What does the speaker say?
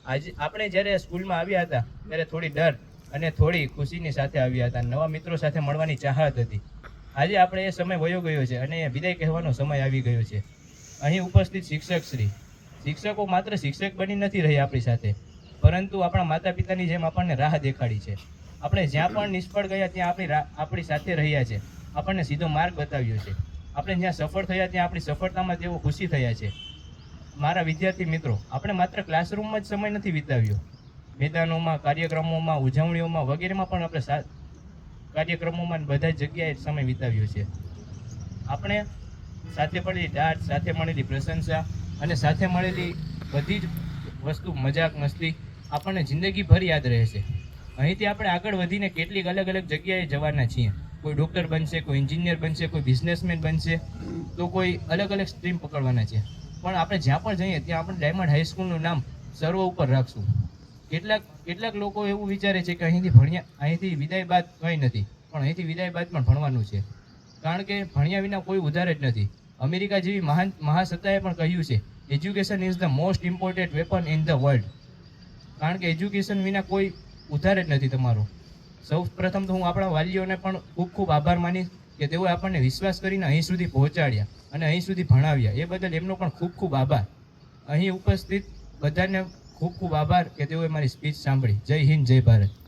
આજે આપણે જ્યારે સ્કૂલમાં આવ્યા હતા ત્યારે થોડી ડર અને થોડી ખુશીની સાથે આવ્યા હતા. નવા મિત્રો સાથે મળવાની ચાહત હતી. આજે આપણે એ સમય વયો ગયો છે અને વિદાય કહેવાનો સમય આવી ગયો છે. અહીં ઉપસ્થિત શિક્ષકો માત્ર શિક્ષક બની નથી રહી આપણી સાથે, પરંતુ આપણા માતા પિતાની જેમ આપણને રાહ દેખાડી છે. આપણે જ્યાં પણ નિષ્ફળ ગયા ત્યાં આપણી સાથે રહ્યા છે, આપણને સીધો માર્ગ બતાવ્યો છે. આપણે જ્યાં સફળ થયા ત્યાં આપણી સફળતામાં તેઓ ખુશી થયા છે. મારા વિદ્યાર્થી મિત્રો, આપણે માત્ર ક્લાસરૂમમાં જ સમય નથી વિતાવ્યો, મેદાનોમાં, કાર્યક્રમોમાં, ઉજવણીઓમાં વગેરેમાં પણ આપણે કાર્યક્રમોમાં બધા જગ્યાએ સમય વિતાવ્યો છે. આપણે સાથે મળેલી દાટ, સાથે મળેલી પ્રશંસા અને સાથે મળેલી બધી જ વસ્તુ, મજાક મસ્તી આપણને જિંદગીભર યાદ રહેશે. અહીંથી આપણે આગળ વધીને કેટલીક અલગ અલગ જગ્યાએ જવાના છીએ. કોઈ ડૉક્ટર બનશે, કોઈ એન્જિનિયર બનશે, કોઈ બિઝનેસમેન બનશે, તો કોઈ અલગ અલગ સ્ટ્રીમ પકડવાના છે. પણ આપણે જ્યાં પણ જઈએ ત્યાં આપણે ડાયમંડ હાઈસ્કૂલનું નામ સર્વ ઉપર રાખશું. કેટલાક લોકો એવું વિચારે છે કે અહીંથી વિદાય બાદ કંઈ નથી, પણ અહીંથી વિદાય બાદ પણ ભણવાનું છે. કારણ કે ભણ્યા વિના કોઈ ઉધાર જ નથી. અમેરિકા જેવી મહાસત્તાએ પણ કહ્યું છે, education is the most important weapon in the world. કારણ કે એજ્યુકેશન વિના કોઈ ઉધાર જ નથી તમારો. સૌ પ્રથમ તો હું આપણા વાલીઓને પણ ખૂબ ખૂબ આભાર માનીશ કે તેઓએ આપણને વિશ્વાસ કરીને અહીં સુધી પહોંચાડ્યા અને અહીં સુધી ભણાવ્યા. એ બદલ એમનો પણ ખૂબ ખૂબ આભાર. અહીં ઉપસ્થિત બધાને ખૂબ ખૂબ આભાર કે તેઓએ મારી સ્પીચ સાંભળી. જય હિન્દ, જય ભારત.